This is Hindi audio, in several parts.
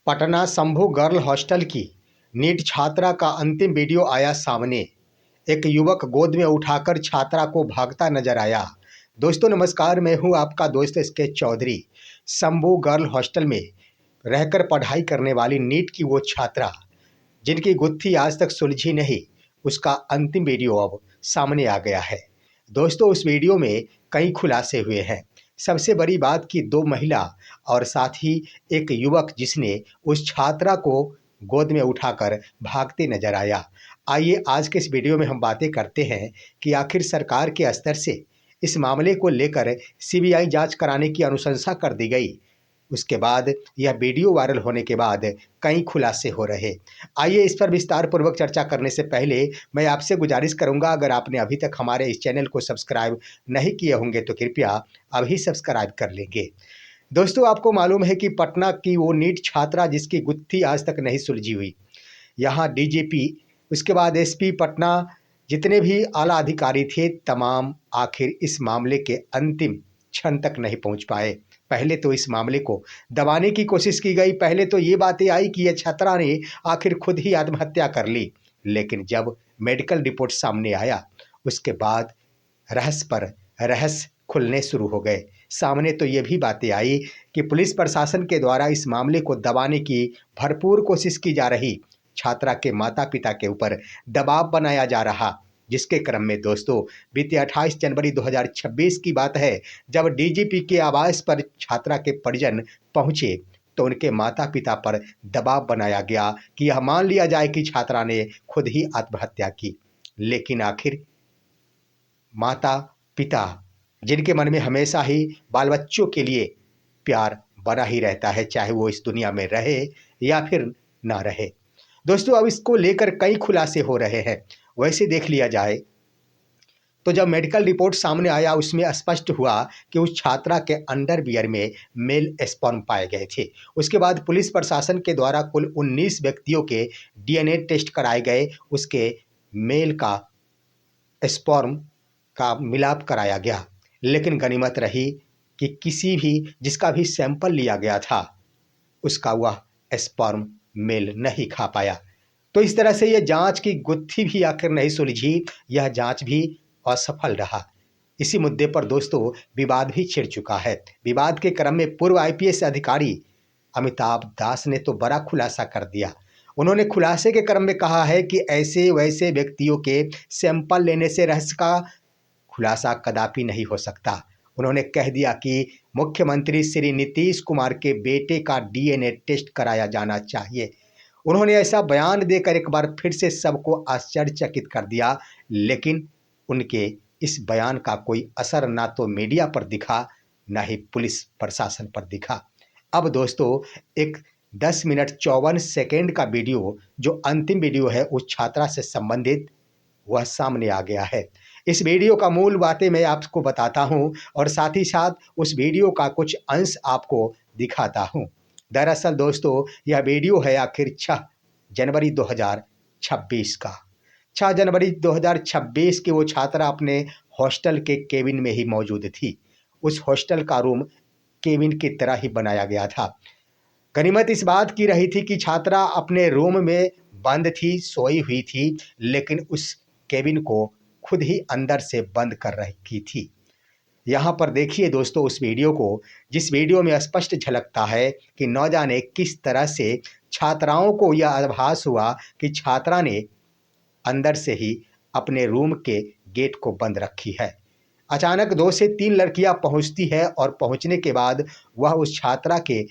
पटना शंभू गर्ल हॉस्टल की नीट छात्रा का अंतिम वीडियो आया सामने। एक युवक गोद में उठाकर छात्रा को भागता नजर आया। दोस्तों नमस्कार, मैं हूं आपका दोस्त SK Chaudhary. Shambhu girl hostel में रहकर पढ़ाई करने वाली नीट की वो छात्रा जिनकी गुत्थी आज तक सुलझी नहीं, उसका अंतिम वीडियो अब सामने आ गया है। दोस्तों उस वीडियो में कई खुलासे हुए हैं। सबसे बड़ी बात कि दो महिला और साथ ही एक युवक जिसने उस छात्रा को गोद में उठाकर भागते नजर आया। आइए आज के इस वीडियो में हम बातें करते हैं कि आखिर सरकार के स्तर से इस मामले को लेकर सीबीआई जांच कराने की अनुशंसा कर दी गई। उसके बाद यह वीडियो वायरल होने के बाद कई खुलासे हो रहे। आइए इस पर विस्तार पूर्वक चर्चा करने से पहले मैं आपसे गुजारिश करूंगा, अगर आपने अभी तक हमारे इस चैनल को सब्सक्राइब नहीं किए होंगे तो कृपया अभी सब्सक्राइब कर लेंगे। दोस्तों आपको मालूम है कि पटना की वो नीट छात्रा जिसकी गुत्थी आज तक नहीं सुलझी हुई, यहाँ डीजीपी, उसके बाद एसपी पटना, जितने भी आला अधिकारी थे तमाम आखिर इस मामले के अंतिम क्षण तक नहीं पहुंच पाए। पहले तो इस मामले को दबाने की कोशिश की गई। पहले तो ये बातें आई कि यह छात्रा ने आखिर खुद ही आत्महत्या कर ली, लेकिन जब मेडिकल रिपोर्ट सामने आया उसके बाद रहस्य पर रहस्य खुलने शुरू हो गए। सामने तो ये भी बातें आई कि पुलिस प्रशासन के द्वारा इस मामले को दबाने की भरपूर कोशिश की जा रही, छात्रा के माता पिता के ऊपर दबाव बनाया जा रहा। जिसके क्रम में दोस्तों बीते 28 जनवरी 2026 की बात है, जब डीजीपी के आवास पर छात्रा के परिजन पहुंचे तो उनके माता पिता पर दबाव बनाया गया कि यह मान लिया जाए कि छात्रा ने खुद ही आत्महत्या की। लेकिन आखिर माता पिता जिनके मन में हमेशा ही बाल बच्चों के लिए प्यार बना ही रहता है, चाहे वो इस दुनिया में रहे या फिर ना रहे। दोस्तों अब इसको लेकर कई खुलासे हो रहे हैं। वैसे देख लिया जाए तो जब मेडिकल रिपोर्ट सामने आया उसमें स्पष्ट हुआ कि उस छात्रा के अंडरवियर में मेल स्पर्म पाए गए थे। उसके बाद पुलिस प्रशासन के द्वारा कुल 19 व्यक्तियों के डीएनए टेस्ट कराए गए। उसके मेल का स्पर्म का मिलाप कराया गया, लेकिन गनीमत रही कि किसी भी जिसका भी सैंपल लिया गया था उसका वह स्पर्म मेल नहीं खा पाया। तो इस तरह से यह जांच की गुत्थी भी आखिर नहीं सुलझी, यह जांच भी असफल रहा। इसी मुद्दे पर दोस्तों विवाद भी छिड़ चुका है। विवाद के क्रम में पूर्व आईपीएस अधिकारी अमिताभ दास ने तो बड़ा खुलासा कर दिया। उन्होंने खुलासे के क्रम में कहा है कि ऐसे वैसे व्यक्तियों के सैंपल लेने से रहस्य का खुलासा कदापि नहीं हो सकता। उन्होंने कह दिया कि मुख्यमंत्री श्री नीतीश कुमार के बेटे का डीएनए टेस्ट कराया जाना चाहिए। उन्होंने ऐसा बयान देकर एक बार फिर से सबको आश्चर्यचकित कर दिया, लेकिन उनके इस बयान का कोई असर ना तो मीडिया पर दिखा ना ही पुलिस प्रशासन पर दिखा। अब दोस्तों एक 10 मिनट 54 सेकेंड का वीडियो, जो अंतिम वीडियो है उस छात्रा से संबंधित, वह सामने आ गया है। इस वीडियो का मूल बातें मैं आपको बताता हूं और साथ ही साथ उस वीडियो का कुछ अंश आपको दिखाता हूं। दरअसल दोस्तों यह वीडियो है आखिर 6 जनवरी 2026 का। 6 जनवरी 2026 की वो छात्रा अपने हॉस्टल के केबिन में ही मौजूद थी। उस हॉस्टल का रूम केबिन की तरह ही बनाया गया था। गनीमत इस बात की रही थी कि छात्रा अपने रूम में बंद थी, सोई हुई थी, लेकिन उस केबिन को खुद ही अंदर से बंद कर रखी थी। यहाँ पर देखिए दोस्तों उस वीडियो को, जिस वीडियो में स्पष्ट झलकता है कि न जाने किस तरह से छात्राओं को यह आभास हुआ कि छात्रा ने अंदर से ही अपने रूम के गेट को बंद रखी है। अचानक 2 से 3 लड़कियां पहुंचती है और पहुंचने के बाद वह उस छात्रा के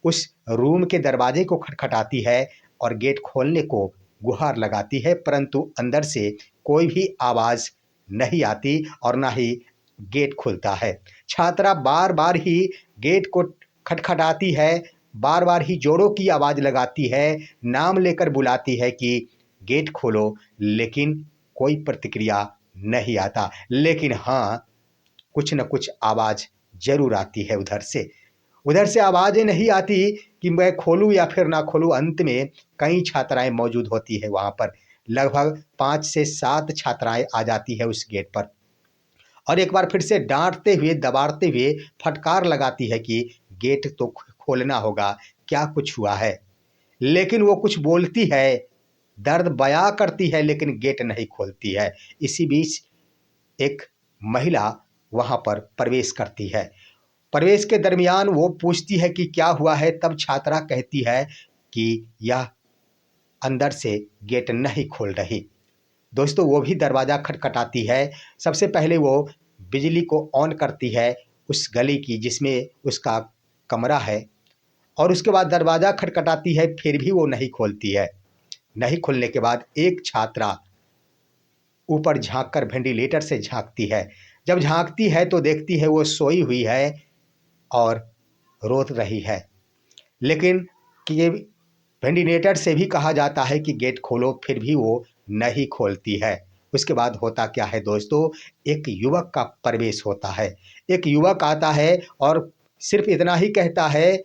उस रूम के दरवाजे को खटखटाती है और गेट खोलने को गुहार लगाती है, परंतु अंदर से कोई भी आवाज़ नहीं आती और ना ही गेट खुलता है। छात्रा बार बार ही गेट को खटखटाती है, बार बार ही जोरों की आवाज़ लगाती है, नाम लेकर बुलाती है कि गेट खोलो, लेकिन कोई प्रतिक्रिया नहीं आता। लेकिन हाँ, कुछ न कुछ आवाज़ जरूर आती है उधर से। उधर से आवाज़ें नहीं आती कि मैं खोलूँ या फिर ना खोलूँ। अंत में कई छात्राएं मौजूद होती है वहाँ पर, लगभग 5 से 7 छात्राएं आ जाती है उस गेट पर और एक बार फिर से डांटते हुए दबाड़ते हुए फटकार लगाती है कि गेट तो खोलना होगा, क्या कुछ हुआ है। लेकिन वो कुछ बोलती है, दर्द बयां करती है, लेकिन गेट नहीं खोलती है। इसी बीच एक महिला वहां पर प्रवेश करती है। प्रवेश के दरमियान वो पूछती है कि क्या हुआ है। तब छात्रा कहती है कि यह अंदर से गेट नहीं खोल रही। दोस्तों, वो भी दरवाज़ा खटखटाती है। सबसे पहले वो बिजली को ऑन करती है उस गली की जिसमें उसका कमरा है, और उसके बाद दरवाज़ा खटखटाती है, फिर भी वो नहीं खोलती है। नहीं खुलने के बाद एक छात्रा ऊपर झाँक कर वेंटिलेटर से झाँकती है। जब झाँकती है तो देखती है वो सोई हुई है और रो रही है। लेकिन कि ये वेंटिलेटर से भी कहा जाता है कि गेट खोलो, फिर भी वो नहीं खोलती है। उसके बाद होता क्या है दोस्तों, एक युवक का प्रवेश होता है। एक युवक आता है और सिर्फ इतना ही कहता है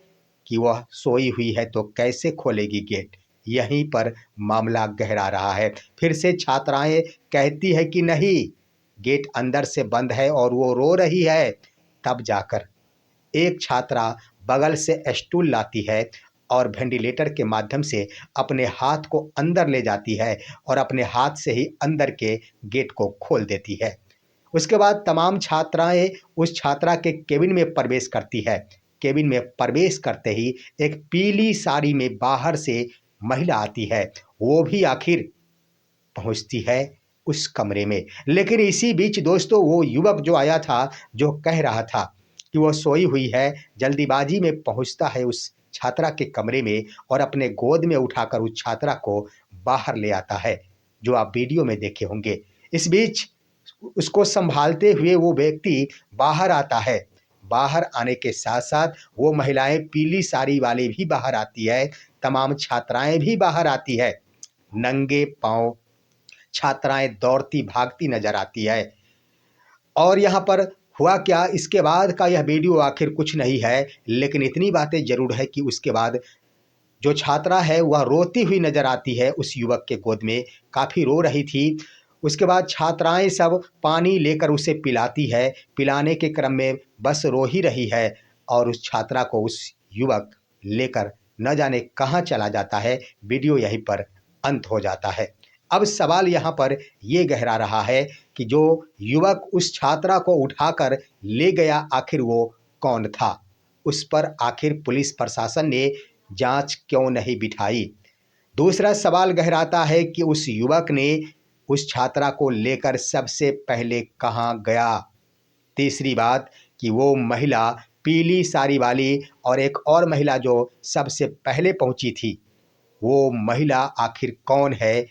कि वह सोई हुई है तो कैसे खोलेगी गेट। यहीं पर मामला गहरा रहा है। फिर से छात्राएं कहती है कि नहीं, गेट अंदर से बंद है, और वो रो रही है। तब जाकर एक छात्रा बगल से स्टूल लाती है और वेंटिलेटर के माध्यम से अपने हाथ को अंदर ले जाती है और अपने हाथ से ही अंदर के गेट को खोल देती है। उसके बाद तमाम छात्राएं उस छात्रा के केबिन में प्रवेश करती है। केबिन में प्रवेश करते ही एक पीली साड़ी में बाहर से महिला आती है। वो भी आखिर पहुंचती है उस कमरे में। लेकिन इसी बीच दोस्तों, वो युवक जो आया था, जो कह रहा था कि वो सोई हुई है, जल्दीबाजी में पहुंचता है उस छात्रा के कमरे में और अपने गोद में उठाकर उस छात्रा को बाहर ले आता है, जो आप वीडियो में देखे होंगे। इस बीच उसको संभालते हुए वो व्यक्ति बाहर आता है। बाहर आने के साथ साथ वो महिलाएं, पीली साड़ी वाली भी बाहर आती है, तमाम छात्राएं भी बाहर आती है। नंगे पांव छात्राएं दौड़ती भागती नजर आती है। और यहाँ पर हुआ क्या, इसके बाद का यह वीडियो आखिर कुछ नहीं है, लेकिन इतनी बातें जरूर है कि उसके बाद जो छात्रा है वह रोती हुई नजर आती है उस युवक के गोद में, काफ़ी रो रही थी। उसके बाद छात्राएं सब पानी लेकर उसे पिलाती है। पिलाने के क्रम में बस रो ही रही है, और उस छात्रा को उस युवक लेकर न जाने कहाँ चला जाता है। वीडियो यहीं पर अंत हो जाता है। अब सवाल यहाँ पर ये गहरा रहा है कि जो युवक उस छात्रा को उठाकर ले गया, आखिर वो कौन था? उस पर आखिर पुलिस प्रशासन ने जांच क्यों नहीं बिठाई? दूसरा सवाल गहराता है कि उस युवक ने उस छात्रा को लेकर सबसे पहले कहाँ गया? तीसरी बात कि वो महिला पीली साड़ी वाली और एक और महिला जो सबसे पहले पहुंची थी, वो महिला आखिर कौन है?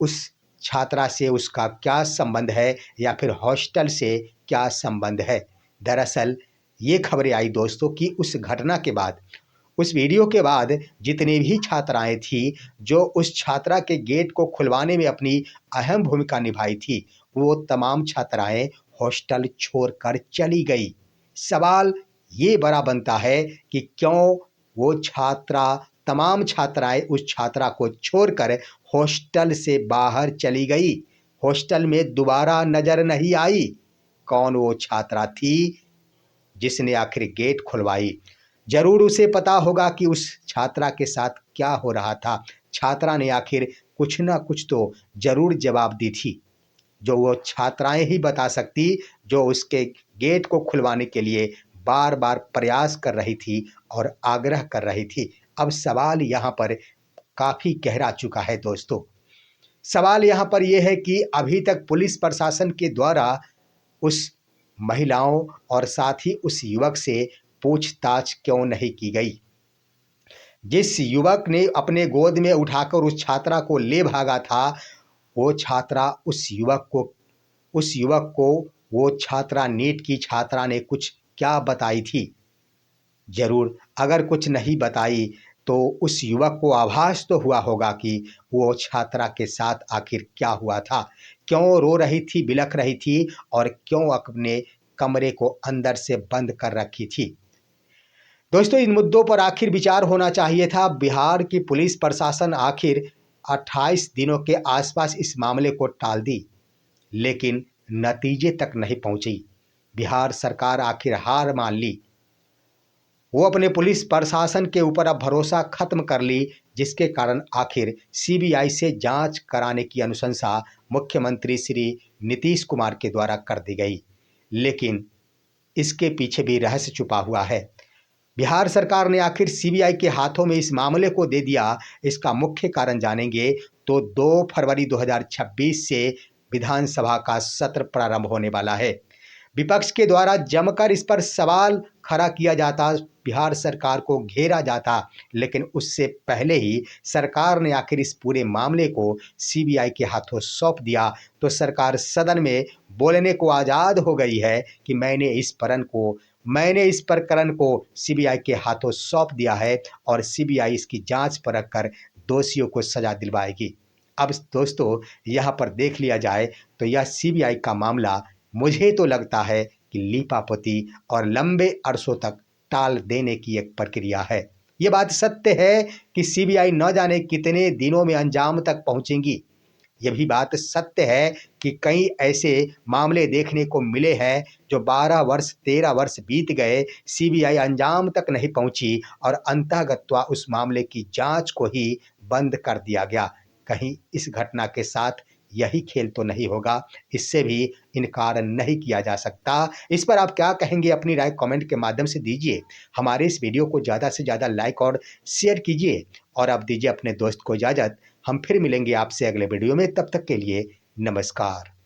उस छात्रा से उसका क्या संबंध है, या फिर हॉस्टल से क्या संबंध है? दरअसल ये खबरें आई दोस्तों कि उस घटना के बाद, उस वीडियो के बाद जितनी भी छात्राएं थी जो उस छात्रा के गेट को खुलवाने में अपनी अहम भूमिका निभाई थी, वो तमाम छात्राएं हॉस्टल छोड़कर चली गई। सवाल ये बड़ा बनता है कि क्यों वो छात्रा, तमाम छात्राएं उस छात्रा को छोड़कर हॉस्टल से बाहर चली गई, हॉस्टल में दोबारा नजर नहीं आई। कौन वो छात्रा थी जिसने आखिर गेट खुलवाई? जरूर उसे पता होगा कि उस छात्रा के साथ क्या हो रहा था। छात्रा ने आखिर कुछ ना कुछ तो जरूर जवाब दी थी, जो वो छात्राएं ही बता सकती, जो उसके गेट को खुलवाने के लिए बार बार प्रयास कर रही थी और आग्रह कर रही थी। अब सवाल यहाँ पर काफ़ी गहरा चुका है दोस्तों। सवाल यहाँ पर यह है कि अभी तक पुलिस प्रशासन के द्वारा उस महिलाओं और साथ ही उस युवक से पूछताछ क्यों नहीं की गई? जिस युवक ने अपने गोद में उठाकर उस छात्रा को ले भागा था, वो छात्रा उस युवक को वो छात्रा, नीट की छात्रा ने कुछ क्या बताई थी? जरूर अगर कुछ नहीं बताई तो उस युवक को आभास तो हुआ होगा कि वो छात्रा के साथ आखिर क्या हुआ था, क्यों रो रही थी, बिलख रही थी, और क्यों अपने कमरे को अंदर से बंद कर रखी थी। दोस्तों, इन मुद्दों पर आखिर विचार होना चाहिए था। बिहार की पुलिस प्रशासन आखिर 28 दिनों के आसपास इस मामले को टाल दी, लेकिन नतीजे तक नहीं पहुंची। बिहार सरकार आखिर हार मान ली। वो अपने पुलिस प्रशासन के ऊपर अब भरोसा खत्म कर ली, जिसके कारण आखिर सीबीआई से जांच कराने की अनुशंसा मुख्यमंत्री श्री नीतीश कुमार के द्वारा कर दी गई। लेकिन इसके पीछे भी रहस्य छुपा हुआ है। बिहार सरकार ने आखिर सीबीआई के हाथों में इस मामले को दे दिया, इसका मुख्य कारण जानेंगे तो 2 फरवरी 2026 से विधानसभा का सत्र प्रारंभ होने वाला है। विपक्ष के द्वारा जमकर इस पर सवाल खड़ा किया जाता, बिहार सरकार को घेरा जाता, लेकिन उससे पहले ही सरकार ने आखिर इस पूरे मामले को सीबीआई के हाथों सौंप दिया, तो सरकार सदन में बोलने को आज़ाद हो गई है कि मैंने इस प्रकरण को सीबीआई के हाथों सौंप दिया है और सीबीआई इसकी जांच परख कर दोषियों को सजा दिलवाएगी। अब दोस्तों, यहाँ पर देख लिया जाए तो यह सीबीआई का मामला मुझे तो लगता है कि लीपापोती और लंबे अरसों तक टाल देने की एक प्रक्रिया है। ये बात सत्य है कि सीबीआई न जाने कितने दिनों में अंजाम तक पहुंचेगी। यह भी बात सत्य है कि कई ऐसे मामले देखने को मिले हैं जो 12 वर्ष 13 वर्ष बीत गए, सीबीआई अंजाम तक नहीं पहुंची और अंतःगत्वा उस मामले की जांच को ही बंद कर दिया गया। कहीं इस घटना के साथ यही खेल तो नहीं होगा, इससे भी इनकार नहीं किया जा सकता। इस पर आप क्या कहेंगे, अपनी राय कमेंट के माध्यम से दीजिए। हमारे इस वीडियो को ज़्यादा से ज़्यादा लाइक और शेयर कीजिए और अब दीजिए अपने दोस्त को इजाज़त। हम फिर मिलेंगे आपसे अगले वीडियो में, तब तक के लिए नमस्कार।